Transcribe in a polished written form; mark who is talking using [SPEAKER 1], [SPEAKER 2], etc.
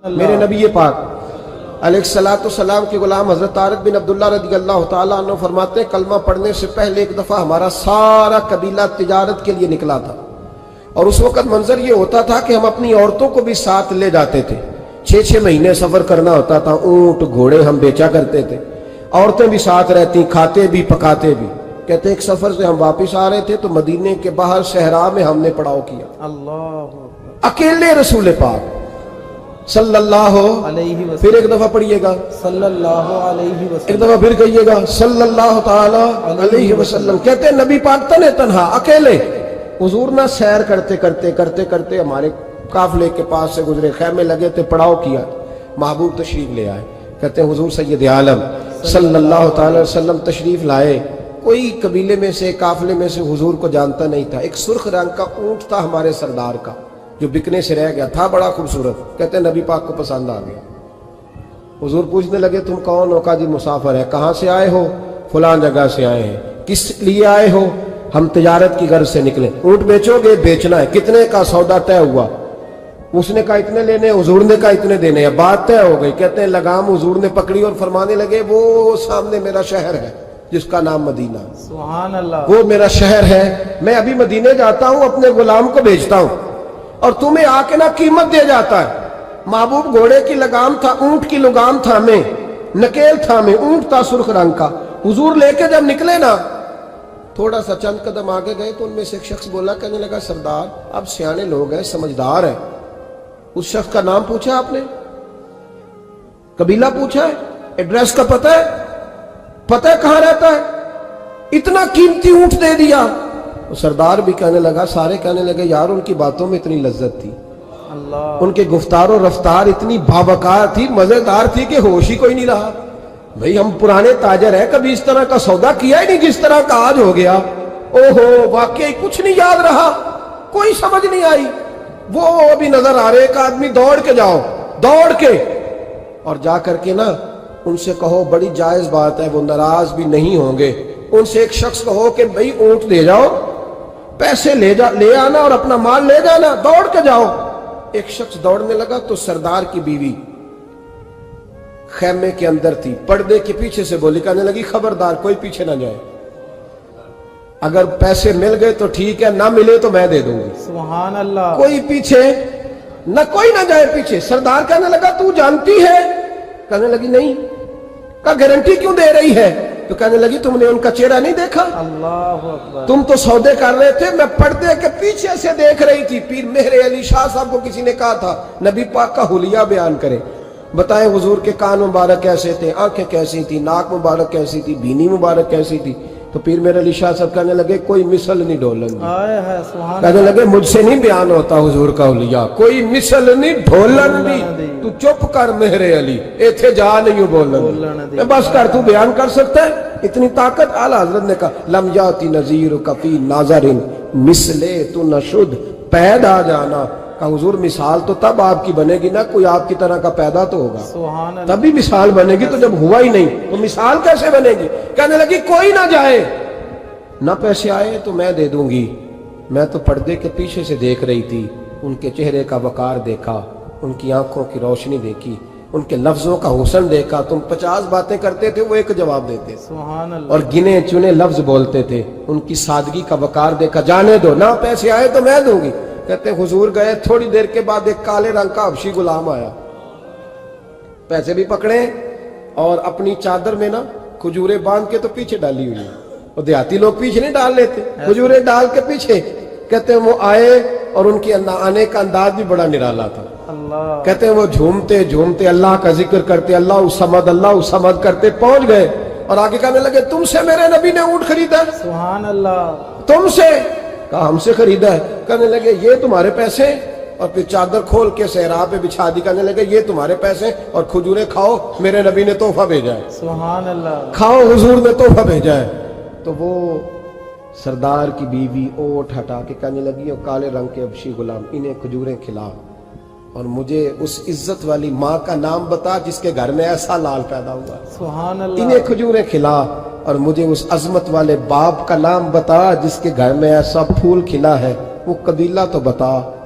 [SPEAKER 1] میرے نبی پاک علیہ السلام کے غلام حضرت طارق بن عبداللہ رضی اللہ تعالیٰ عنہ فرماتے ہیں کلمہ پڑھنے سے پہلے ایک دفعہ ہمارا سارا قبیلہ تجارت کے لیے نکلا تھا، اور اس وقت منظر یہ ہوتا تھا کہ ہم اپنی عورتوں کو بھی ساتھ لے جاتے تھے۔ 6 مہینے سفر کرنا ہوتا تھا، اونٹ گھوڑے ہم بیچا کرتے تھے، عورتیں بھی ساتھ رہتی، کھاتے بھی پکاتے بھی۔ کہتے ہیں ایک سفر سے ہم واپس آ رہے تھے تو مدینے کے باہر صحرا میں ہم نے پڑاؤ کیا،
[SPEAKER 2] اللہ
[SPEAKER 1] اکیلے رسول پاک صلی اللہ
[SPEAKER 2] علیہ وسلم،
[SPEAKER 1] پھر ایک دفعہ پڑھیے گا
[SPEAKER 2] صلی اللہ علیہ
[SPEAKER 1] ایک
[SPEAKER 2] وسلم،
[SPEAKER 1] دفعہ پھر کہیے گا صلی اللہ تعالی علیہ وسلم۔ کہتے ہیں نبی پاک تنہا اکیلے، حضور نہ سیر کرتے ہمارے قافلے کے پاس سے گزرے، خیمے لگے تھے، پڑاؤ کیا، محبوب تشریف لے آئے۔ کہتے ہیں حضور سید عالم صلی اللہ تعالی وسلم تشریف لائے، کوئی قبیلے میں سے قافلے میں سے حضور کو جانتا نہیں تھا۔ ایک سرخ رنگ کا اونٹ تھا ہمارے سردار کا جو بکنے سے رہ گیا تھا، بڑا خوبصورت۔ کہتے ہیں نبی پاک کو پسند آ گیا۔ حضور پوچھنے لگے تم کون ہو؟ کہا جی مسافر ہے۔ کہاں سے آئے ہو؟ فلاں جگہ سے آئے ہیں۔ کس لیے آئے ہو؟ ہم تجارت کی غرض سے نکلے۔ اونٹ بیچو گے؟ بیچنا ہے۔ کتنے کا؟ سودا طے ہوا۔ اس نے کہا اتنے لینے، حضور نے کہا اتنے دینے ہیں، بات طے ہو گئی۔ کہتے ہیں لگام حضور نے پکڑی اور فرمانے لگے وہ سامنے میرا شہر ہے جس کا نام مدینہ،
[SPEAKER 2] سبحان اللہ،
[SPEAKER 1] وہ میرا شہر ہے، میں ابھی مدینے جاتا ہوں، اپنے غلام کو بھیجتا ہوں اور تمہیں آ کے نہ قیمت دے جاتا ہے۔ محبوب گھوڑے کی لگام تھا، اونٹ کی لگام تھا میں، نکیل تھا میں، اونٹ تھا سرخ رنگ کا۔ حضور لے کے جب نکلے نا، تھوڑا سا چند قدم آگے گئے تو ان میں سے ایک شخص بولا، کہنے لگا سردار اب سیانے لوگ ہیں، سمجھدار ہیں۔ اس شخص کا نام پوچھا آپ نے، قبیلہ پوچھا ہے، ایڈریس کا پتہ ہے کہاں رہتا ہے، اتنا قیمتی اونٹ دے دیا۔ سردار بھی کہنے لگا، سارے کہنے لگے یار ان کی باتوں میں اتنی لذت تھی،
[SPEAKER 2] اللہ،
[SPEAKER 1] ان کے گفتار و رفتار اتنی بابکار تھی، مزیدار تھی کہ ہوش ہی کوئی نہیں رہا۔ بھئی ہم پرانے تاجر ہیں، کبھی اس طرح کا سودا کیا ہی نہیں جس طرح کا آج ہو گیا۔ اوہو واقعی کچھ نہیں یاد رہا، کوئی سمجھ نہیں آئی۔ وہ ابھی نظر آ رہے، ایک آدمی دوڑ کے جاؤ، دوڑ کے اور جا کر کے نا ان سے کہو بڑی جائز بات ہے، وہ ناراض بھی نہیں ہوں گے۔ ان سے ایک شخص کہو کہ بھئی اونٹ دے جاؤ، پیسے لے آنا اور اپنا مال لے جانا، دوڑ کے جاؤ۔ ایک شخص دوڑنے لگا تو سردار کی بیوی خیمے کے اندر تھی، پردے کے پیچھے سے بولی، کہنے لگی خبردار کوئی پیچھے نہ جائے، اگر پیسے مل گئے تو ٹھیک ہے، نہ ملے تو میں دے دوں گی،
[SPEAKER 2] سبحان اللہ،
[SPEAKER 1] کوئی پیچھے نہ، کوئی نہ جائے پیچھے۔ سردار کہنے لگا تو جانتی ہے؟ کہنے لگی نہیں۔ کہا گارنٹی کیوں دے رہی ہے؟ تو کہنے لگی تم نے ان کا چہرہ نہیں دیکھا؟
[SPEAKER 2] اللہ اکبر،
[SPEAKER 1] تم تو سودے کر رہے تھے، میں پردے کے پیچھے سے دیکھ رہی تھی۔ پیر مہر علی شاہ صاحب کو کسی نے کہا تھا نبی پاک کا حلیہ بیان کرے، بتائیں حضور کے کان مبارک کیسے تھے، آنکھیں کیسی تھی، ناک مبارک کیسی تھی، بینی مبارک کیسی تھی۔ تو پیر مہر علی شاہ صاحب کہنے لگے کوئی مثل نہیں ڈھولن دی،
[SPEAKER 2] آئے ہے سبحان
[SPEAKER 1] کہنے
[SPEAKER 2] اللہ،
[SPEAKER 1] لگے مجھ سے نہیں بیان ہوتا حضور کا حلیہ، کوئی مثل نہیں ڈھولن دی، تو چپ کر مہر علی، ایتھے جا نہیں بولن دی، بس کر، تو بیان کر سکتا ہے؟ اتنی طاقت۔ اعلیٰ حضرت نے کہا لم یاتی نذیر کفی ناظر مثلے تو نشد پیدا جانا۔ کہا حضور مثال تو تب آپ کی بنے گی نا کوئی آپ کی طرح کا پیدا تو ہوگا،
[SPEAKER 2] سبحان اللہ،
[SPEAKER 1] تبھی مثال بنے گی، تو جب ہوا ہی نہیں تو مثال کیسے بنے گی؟ کہنے لگی کوئی نہ جائے، نہ پیسے آئے تو میں دے دوں گی۔ میں تو پردے کے پیچھے سے دیکھ رہی تھی، ان کے چہرے کا وقار دیکھا، ان کی آنکھوں کی روشنی دیکھی، ان کے لفظوں کا حسن دیکھا۔ تم 50 باتیں کرتے تھے، وہ ایک جواب دیتے،
[SPEAKER 2] سبحان اللہ،
[SPEAKER 1] اور گنے چنے لفظ بولتے تھے، ان کی سادگی کا وقار دیکھا۔ جانے دو، نہ پیسے آئے تو میں دوں گی۔ کہتے ہیں حضور گئے، تھوڑی دیر کے بعد ایک کالے رنگ کا حبشی غلام آیا، پیسے بھی پکڑے اور اپنی چادر میں نا کھجورے باندھ کے تو پیچھے ڈالی ہوئی، اور دیہاتی لوگ پیچھے نہیں ڈال لیتے، کھجورے ڈال کے پیچھے۔ کہتے ہیں وہ آئے اور ان کی آنے کا انداز بھی بڑا نرالا تھا۔
[SPEAKER 2] اللہ،
[SPEAKER 1] کہتے ہیں وہ جھومتے جھومتے اللہ کا ذکر کرتے، اللہ الصمد کرتے پہنچ گئے، اور آگے کہنے لگے تم سے میرے نبی نے اونٹ خریدا ہے؟
[SPEAKER 2] سبحان اللہ،
[SPEAKER 1] تم سے؟ کہا ہم سے خریدا ہے۔ کہنے لگے یہ تمہارے پیسے؟ اور پھر چادر کھول کے صحرا پہ بچھا دی، کہنے لگے یہ تمہارے پیسے اور کھجورے کھاؤ، میرے نبی نے تحفہ بھیجا ہے،
[SPEAKER 2] سبحان اللہ،
[SPEAKER 1] کھاؤ حضور نے تحفہ بھیجا ہے۔ تو وہ سردار کی بیوی اوٹ ہٹا کے کہنے لگی اور کالے رنگ کے حبشی غلام انہیں کھجوریں کھلا، اور مجھے اس عزت والی ماں کا نام بتا جس کے گھر میں ایسا لال پیدا ہوا،
[SPEAKER 2] سبحان اللہ،
[SPEAKER 1] انہیں کھجوریں کھلا، اور مجھے اس عظمت والے باپ کا نام بتا جس کے گھر میں ایسا پھول کھلا ہے، وہ قبیلہ تو بتا۔